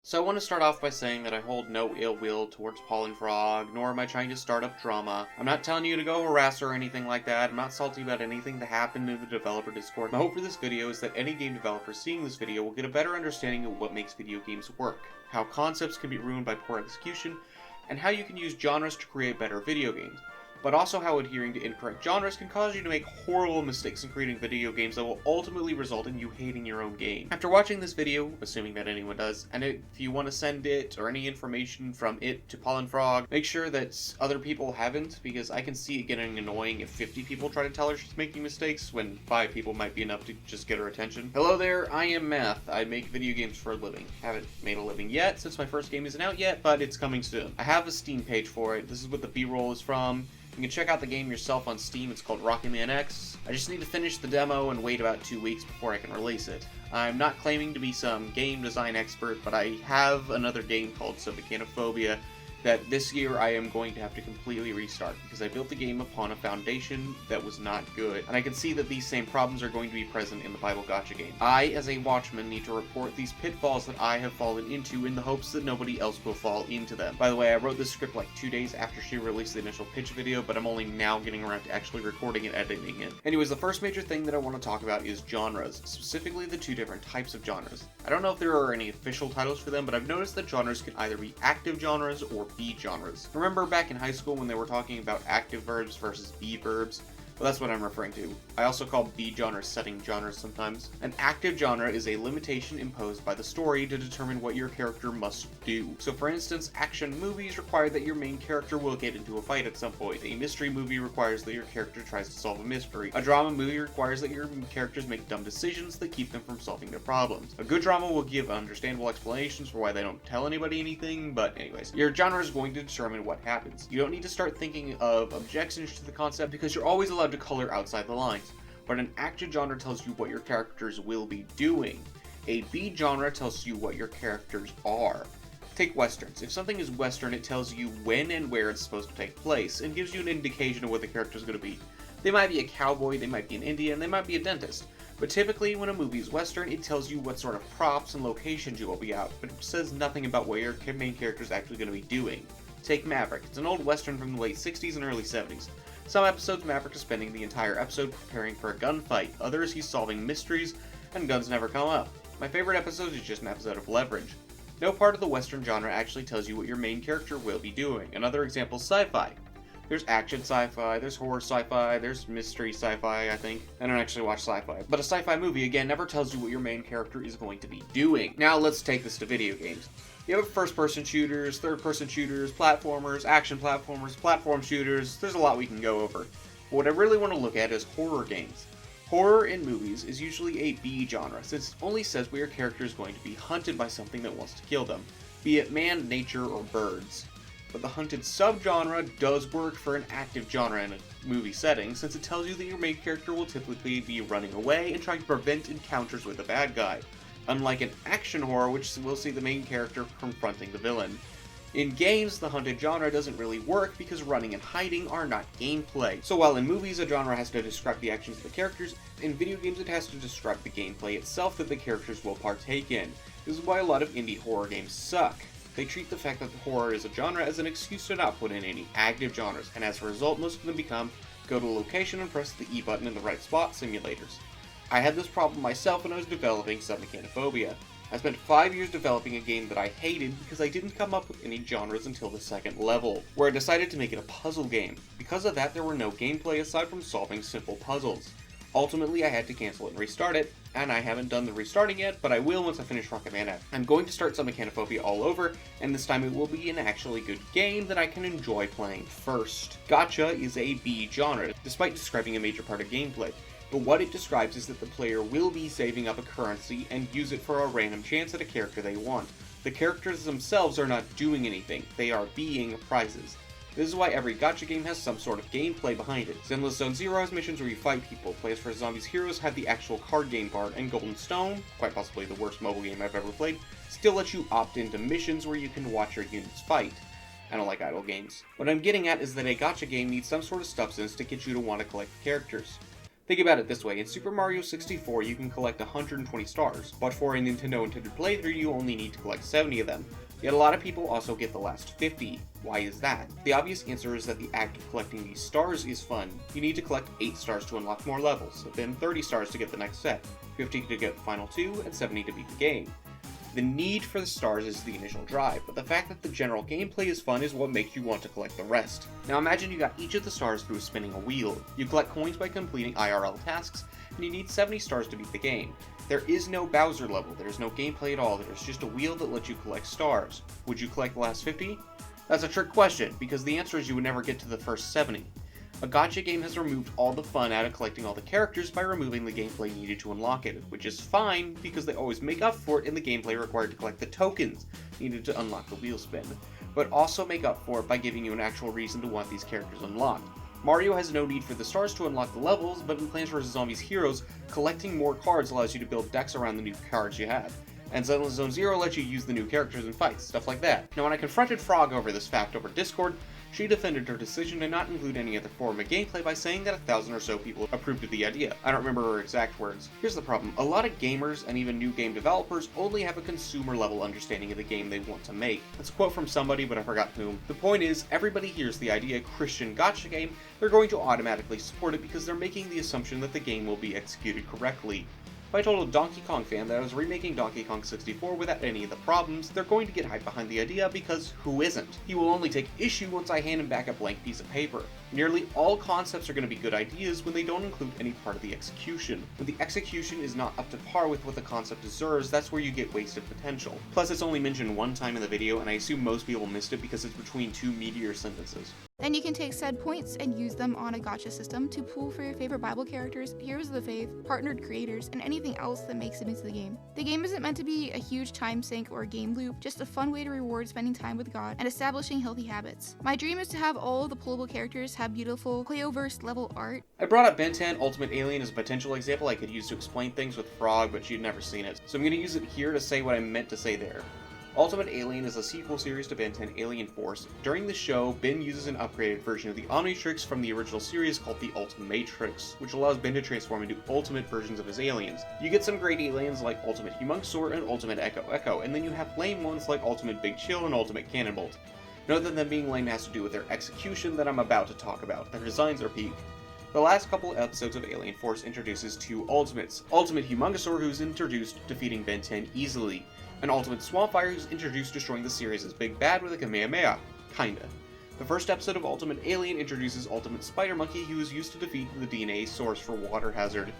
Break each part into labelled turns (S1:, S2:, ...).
S1: So I want to start off by saying that I hold no ill will towards Pollen Frog, nor am I trying to start up drama. I'm not telling you to go harass her or anything like that. I'm not salty about anything that happened in the developer Discord. My hope for this video is that any game developer seeing this video will get a better understanding of what makes video games work, how concepts can be ruined by poor execution, and how you can use genres to create better video games. But also how adhering to incorrect genres can cause you to make horrible mistakes in creating video games that will ultimately result in you hating your own game. After watching this video, assuming that anyone does, and if you want to send it or any information from it to Pollen Frog, make sure that other people haven't, because I can see it getting annoying if 50 people try to tell her she's making mistakes, when 5 people might be enough to just get her attention. Hello there, I am Math. I make video games for a living. Haven't made a living yet, since my first game isn't out yet, but it's coming soon. I have a Steam page for it. This is what the B-roll is from. You can check out the game yourself on Steam. It's called Rocketman X. I just need to finish the demo and wait about 2 weeks before I can release it. I'm not claiming to be some game design expert, but I have another game called Mechanophobia that this year I am going to have to completely restart, because I built the game upon a foundation that was not good, and I can see that these same problems are going to be present in the Bible Gacha game. I, as a watchman, need to report these pitfalls that I have fallen into in the hopes that nobody else will fall into them. By the way, I wrote this script like 2 days after she released the initial pitch video, but I'm only now getting around to actually recording and editing it. Anyways, the first major thing that I want to talk about is genres, specifically the 2 different types of genres. I don't know if there are any official titles for them, but I've noticed that genres can either be active genres or be genres. Remember back in high school when they were talking about active verbs versus be verbs? Well, that's what I'm referring to. I also call B genres setting genres sometimes. An active genre is a limitation imposed by the story to determine what your character must do. So for instance, action movies require that your main character will get into a fight at some point. A mystery movie requires that your character tries to solve a mystery. A drama movie requires that your characters make dumb decisions that keep them from solving their problems. A good drama will give understandable explanations for why they don't tell anybody anything, but anyways. Your genre is going to determine what happens. You don't need to start thinking of objections to the concept because you're always allowed to color outside the lines, but an active genre tells you what your characters will be doing. A B genre tells you what your characters are. Take westerns. If something is western, it tells you when and where it's supposed to take place, and gives you an indication of what the character is going to be. They might be a cowboy, they might be an Indian, they might be a dentist. But typically, when a movie is western, it tells you what sort of props and locations you will be out, but it says nothing about what your main character is actually going to be doing. Take Maverick. It's an old western from the late 60s and early 70s. Some episodes Maverick is spending the entire episode preparing for a gunfight, others he's solving mysteries, and guns never come up. My favorite episode is just an episode of Leverage. No part of the western genre actually tells you what your main character will be doing. Another example is sci-fi. There's action sci-fi, there's horror sci-fi, there's mystery sci-fi, I think. I don't actually watch sci-fi. But a sci-fi movie, again, never tells you what your main character is going to be doing. Now let's take this to video games. You have first-person shooters, third-person shooters, platformers, action platformers, platform shooters. There's a lot we can go over. But what I really want to look at is horror games. Horror in movies is usually a B genre, since it only says where your character is going to be hunted by something that wants to kill them, be it man, nature, or birds. But the hunted subgenre does work for an active genre in a movie setting, since it tells you that your main character will typically be running away and trying to prevent encounters with a bad guy, unlike an action horror which will see the main character confronting the villain. In games, the hunted genre doesn't really work because running and hiding are not gameplay. So while in movies a genre has to describe the actions of the characters, in video games it has to describe the gameplay itself that the characters will partake in. This is why a lot of indie horror games suck. They treat the fact that horror is a genre as an excuse to not put in any active genres, and as a result most of them become go to a location and press the E button in the right spot simulators. I had this problem myself when I was developing Mechanophobia. I spent 5 years developing a game that I hated because I didn't come up with any genres until the second level, where I decided to make it a puzzle game. Because of that, there were no gameplay aside from solving simple puzzles. Ultimately, I had to cancel it and restart it, and I haven't done the restarting yet, but I will once I finish Rocketman X. I'm going to start Mechanophobia all over, and this time it will be an actually good game that I can enjoy playing first. Gacha is a B genre, despite describing a major part of gameplay. But what it describes is that the player will be saving up a currency and use it for a random chance at a character they want. The characters themselves are not doing anything, they are being prizes. This is why every gacha game has some sort of gameplay behind it. Zenless Zone Zero has missions where you fight people, Play as for Zombies Heroes have the actual card game part, and Golden Stone, quite possibly the worst mobile game I've ever played, still lets you opt into missions where you can watch your units fight. I don't like idle games. What I'm getting at is that a gacha game needs some sort of substance to get you to want to collect characters. Think about it this way, in Super Mario 64 you can collect 120 stars, but for a Nintendo intended playthrough you only need to collect 70 of them. Yet a lot of people also get the last 50. Why is that? The obvious answer is that the act of collecting these stars is fun. You need to collect 8 stars to unlock more levels, then 30 stars to get the next set, 50 to get the final 2, and 70 to beat the game. The need for the stars is the initial drive, but the fact that the general gameplay is fun is what makes you want to collect the rest. Now imagine you got each of the stars through spinning a wheel. You collect coins by completing IRL tasks, and you need 70 stars to beat the game. There is no Bowser level, there's no gameplay at all, there's just a wheel that lets you collect stars. Would you collect the last 50? That's a trick question, because the answer is you would never get to the first 70. A gacha game has removed all the fun out of collecting all the characters by removing the gameplay needed to unlock it, which is fine because they always make up for it in the gameplay required to collect the tokens needed to unlock the wheel spin, but also make up for it by giving you an actual reason to want these characters unlocked. Mario has no need for the stars to unlock the levels, but in Plants vs. Zombies Heroes, collecting more cards allows you to build decks around the new cards you have. And Zenless Zone Zero lets you use the new characters in fights, stuff like that. Now when I confronted Frog over this fact over Discord, she defended her decision to not include any other form of gameplay by saying that 1,000 or so people approved of the idea. I don't remember her exact words. Here's the problem, a lot of gamers and even new game developers only have a consumer level understanding of the game they want to make. That's a quote from somebody, but I forgot whom. The point is, everybody hears the idea Christian gacha game, they're going to automatically support it because they're making the assumption that the game will be executed correctly. If I told a Donkey Kong fan that I was remaking Donkey Kong 64 without any of the problems, they're going to get hyped behind the idea because who isn't? He will only take issue once I hand him back a blank piece of paper. Nearly all concepts are going to be good ideas when they don't include any part of the execution. When the execution is not up to par with what the concept deserves, that's where you get wasted potential. Plus it's only mentioned one time in the video, and I assume most people missed it because it's between 2 meteor sentences.
S2: Then you can take said points and use them on a gacha system to pool for your favorite Bible characters, heroes of the faith, partnered creators, and anything else that makes it into the game. The game isn't meant to be a huge time sink or a game loop, just a fun way to reward spending time with God and establishing healthy habits. My dream is to have all of the pullable characters have beautiful Cleoverse level art.
S1: I brought up Ben 10 Ultimate Alien as a potential example I could use to explain things with Frog, but she'd never seen it, so I'm going to use it here to say what I meant to say there. Ultimate Alien is a sequel series to Ben 10 Alien Force. During the show, Ben uses an upgraded version of the Omnitrix from the original series called the Ultimatrix, which allows Ben to transform into ultimate versions of his aliens. You get some great aliens like Ultimate Humongsaur and Ultimate Echo, and then you have lame ones like Ultimate Big Chill and Ultimate Cannonbolt. Note that them being lame has to do with their execution that I'm about to talk about. Their designs are peak. The last couple episodes of Alien Force introduces 2 Ultimates. Ultimate Humongsaur, who's introduced defeating Ben 10 easily, and Ultimate Swampfire, who's introduced destroying the series' big bad with a Kamehameha. Kinda. The first episode of Ultimate Alien introduces Ultimate Spider Monkey, who is used to defeat the DNA source for Water Hazard.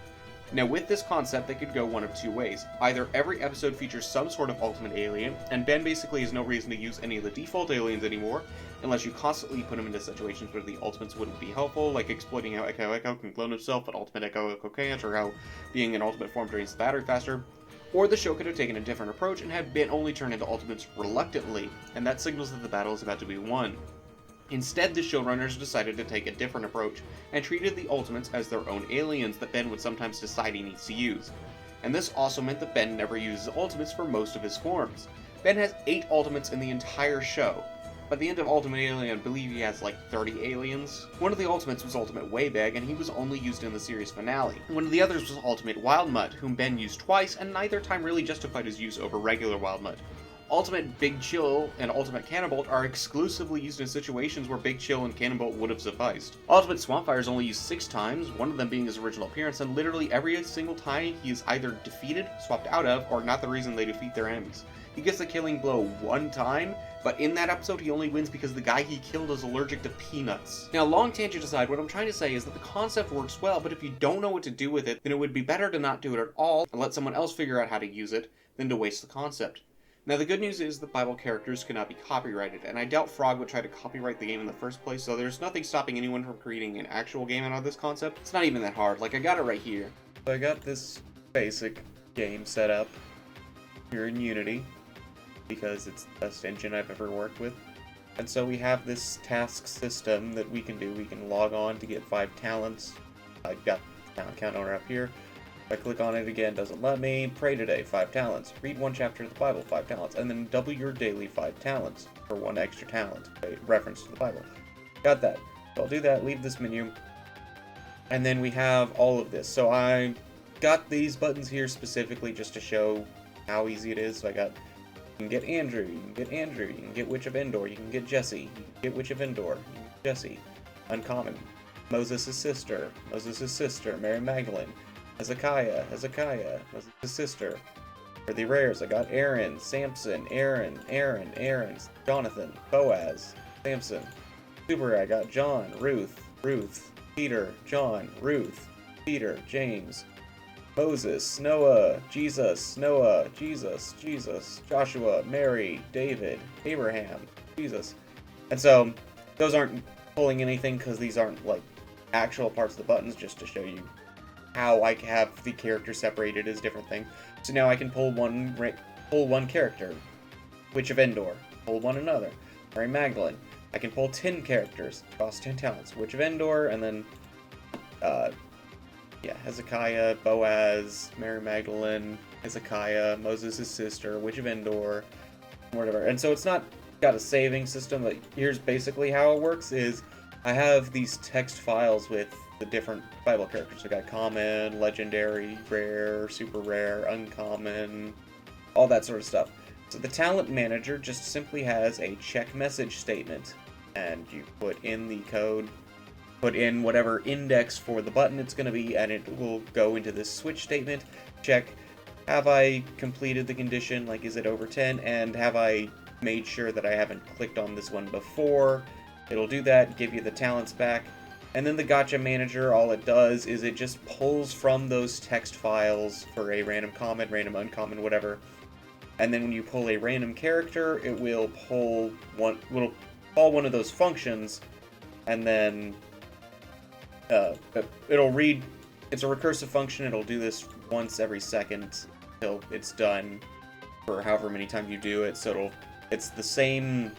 S1: Now with this concept, they could go one of 2 ways. Either every episode features some sort of Ultimate Alien, and Ben basically has no reason to use any of the default aliens anymore, unless you constantly put him into situations where the Ultimates wouldn't be helpful, like exploiting how Echo can clone himself, but Ultimate Echo can't, or how being an Ultimate form drains the battery faster. Or the show could have taken a different approach and had Ben only turn into Ultimates reluctantly, and that signals that the battle is about to be won. Instead, the showrunners decided to take a different approach, and treated the Ultimates as their own aliens that Ben would sometimes decide he needs to use. And this also meant that Ben never uses Ultimates for most of his forms. Ben has 8 Ultimates in the entire show. By the end of Ultimate Alien, I believe he has like 30 aliens. One of the Ultimates was Ultimate Waybag, and he was only used in the series finale. One of the others was Ultimate Wildmutt, whom Ben used twice, and neither time really justified his use over regular Wildmutt. Ultimate Big Chill and Ultimate Cannonbolt are exclusively used in situations where Big Chill and Cannonbolt would have sufficed. Ultimate Swampfire is only used 6 times, one of them being his original appearance, and literally every single time he is either defeated, swapped out of, or not the reason they defeat their enemies. He gets the killing blow 1 time, but in that episode he only wins because the guy he killed is allergic to peanuts. Now, long tangent aside, what I'm trying to say is that the concept works well, but if you don't know what to do with it, then it would be better to not do it at all and let someone else figure out how to use it than to waste the concept. Now, the good news is that Bible characters cannot be copyrighted, and I doubt Frog would try to copyright the game in the first place, so there's nothing stopping anyone from creating an actual game out of this concept. It's not even that hard. Like, I got it right here. So I got this basic game set up here in Unity, because it's the best engine I've ever worked with. And so we have this task system that we can do. We can log on to get 5 talents. I've got the talent counter up here. If I click on it again, doesn't let me. Pray today, 5 talents. Read 1 chapter of the Bible, 5 talents. And then double your daily 5 talents for 1 extra talent. A reference to the Bible. Got that. So I'll do that, leave this menu. And then we have all of this. So I got these buttons here specifically just to show how easy it is. So I got, you can get Andrew, you can get Andrew, you can get Witch of Endor, you can get Jesse, you can get Witch of Endor, you can get Jesse. Uncommon. Moses' sister, Mary Magdalene. Hezekiah, Moses' sister. For the rares, I got Aaron, Samson, Aaron, Jonathan, Boaz, Samson. Super rare, I got John, Ruth, Peter, John, Ruth, Peter, James, Moses, Noah, Jesus, Joshua, Mary, David, Abraham, Jesus. And so, those aren't pulling anything because these aren't like actual parts of the buttons, just to show you how I have the character separated as different things. So now I can pull one character, Witch of Endor, pull one another, Mary Magdalene. I can pull 10 characters, cost 10 talents, Witch of Endor, and then, Hezekiah, Boaz, Mary Magdalene, Hezekiah, Moses' sister, Witch of Endor, whatever. And so it's not got a saving system, but here's basically how it works is I have these text files with the different Bible characters. I got common, legendary, rare, super rare, uncommon, all that sort of stuff. So the talent manager just simply has a check message statement, and you put in the code, put in whatever index for the button it's going to be, and it will go into this switch statement, check, have I completed the condition, like is it over 10, and have I made sure that I haven't clicked on this one before. It'll do that, give you the talents back, and then the Gacha manager, all it does is it just pulls from those text files for a random common, random uncommon, whatever. And then when you pull a random character, it will pull one of those functions, and then it'll read. It's a recursive function. It'll do this once every second until it's done, for however many times you do it. So it's the same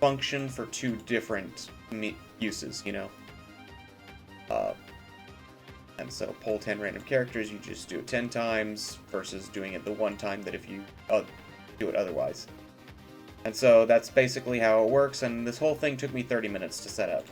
S1: function for two different uses, you know. And so pull 10 random characters, you just do it 10 times versus doing it the one time that if you do it otherwise. And so that's basically how it works, and this whole thing took me 30 minutes to set up.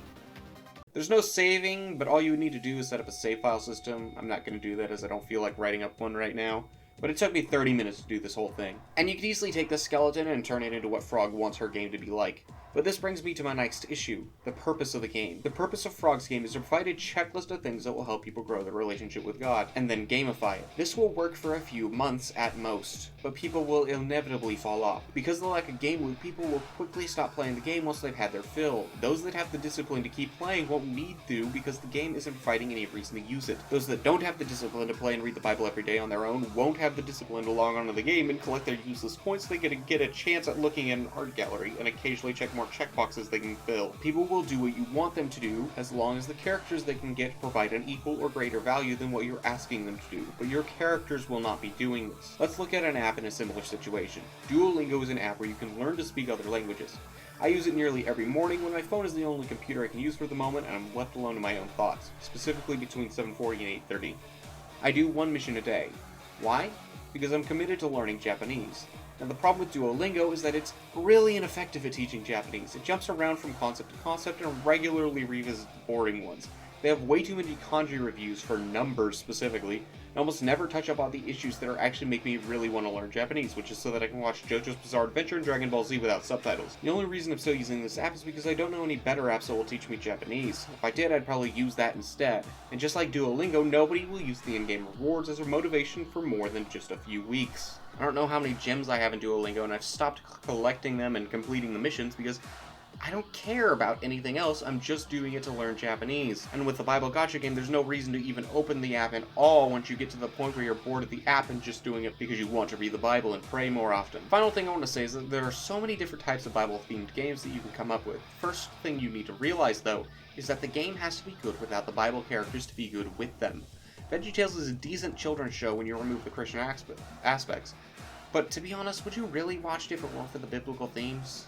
S1: There's no saving, but all you would need to do is set up a save file system. I'm not going to do that as I don't feel like writing up one right now. But it took me 30 minutes to do this whole thing. And you could easily take this skeleton and turn it into what Frog wants her game to be like. But this brings me to my next issue, the purpose of the game. The purpose of Frog's game is to provide a checklist of things that will help people grow their relationship with God, and then gamify it. This will work for a few months at most, but people will inevitably fall off. Because of the lack of game loop, people will quickly stop playing the game once they've had their fill. Those that have the discipline to keep playing won't need to because the game isn't providing any reason to use it. Those that don't have the discipline to play and read the Bible every day on their own won't have the discipline to log onto the game and collect their useless points. They get a chance at looking in an art gallery and occasionally check more checkboxes they can fill. People will do what you want them to do as long as the characters they can get provide an equal or greater value than what you're asking them to do, but your characters will not be doing this. Let's look at an app in a similar situation. Duolingo is an app where you can learn to speak other languages. I use it nearly every morning when my phone is the only computer I can use for the moment and I'm left alone to my own thoughts, specifically between 7:40 and 8:30. I do one mission a day. Why? Because I'm committed to learning Japanese. Now the problem with Duolingo is that it's really ineffective at teaching Japanese. It jumps around from concept to concept and regularly revisits boring ones. They have way too many kanji reviews for numbers specifically, and almost never touch up on the issues that actually make me really want to learn Japanese, which is so that I can watch JoJo's Bizarre Adventure and Dragon Ball Z without subtitles. The only reason I'm still using this app is because I don't know any better apps that will teach me Japanese. If I did, I'd probably use that instead. And just like Duolingo, nobody will use the in-game rewards as a motivation for more than just a few weeks. I don't know how many gems I have in Duolingo, and I've stopped collecting them and completing the missions because I don't care about anything else, I'm just doing it to learn Japanese. And with the Bible Gacha game, there's no reason to even open the app at all once you get to the point where you're bored of the app and just doing it because you want to read the Bible and pray more often. Final thing I want to say is that there are so many different types of Bible-themed games that you can come up with. First thing you need to realize, though, is that the game has to be good without the Bible characters to be good with them. VeggieTales is a decent children's show when you remove the Christian aspects. But to be honest, would you really watch it if it weren't for the biblical themes?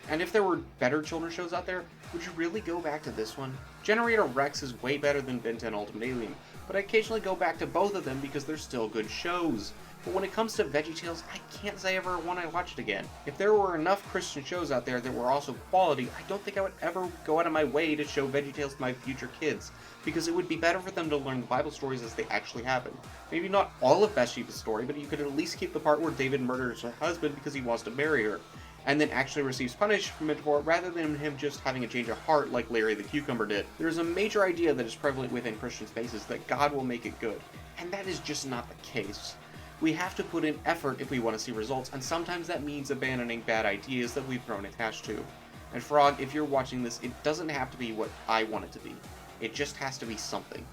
S1: And if there were better children's shows out there, would you really go back to this one? Generator Rex is way better than Ben 10 Ultimate Alien, but I occasionally go back to both of them because they're still good shows. But when it comes to VeggieTales, I can't say I ever want to watch it again. If there were enough Christian shows out there that were also quality, I don't think I would ever go out of my way to show VeggieTales to my future kids, because it would be better for them to learn the Bible stories as they actually happen. Maybe not all of Bathsheba's story, but you could at least keep the part where David murders her husband because he wants to marry her, and then actually receives punishment for it rather than him just having a change of heart like Larry the Cucumber did. There is a major idea that is prevalent within Christian spaces that God will make it good, and that is just not the case. We have to put in effort if we want to see results, and sometimes that means abandoning bad ideas that we've grown attached to. And Frog, if you're watching this, it doesn't have to be what I want it to be. It just has to be something.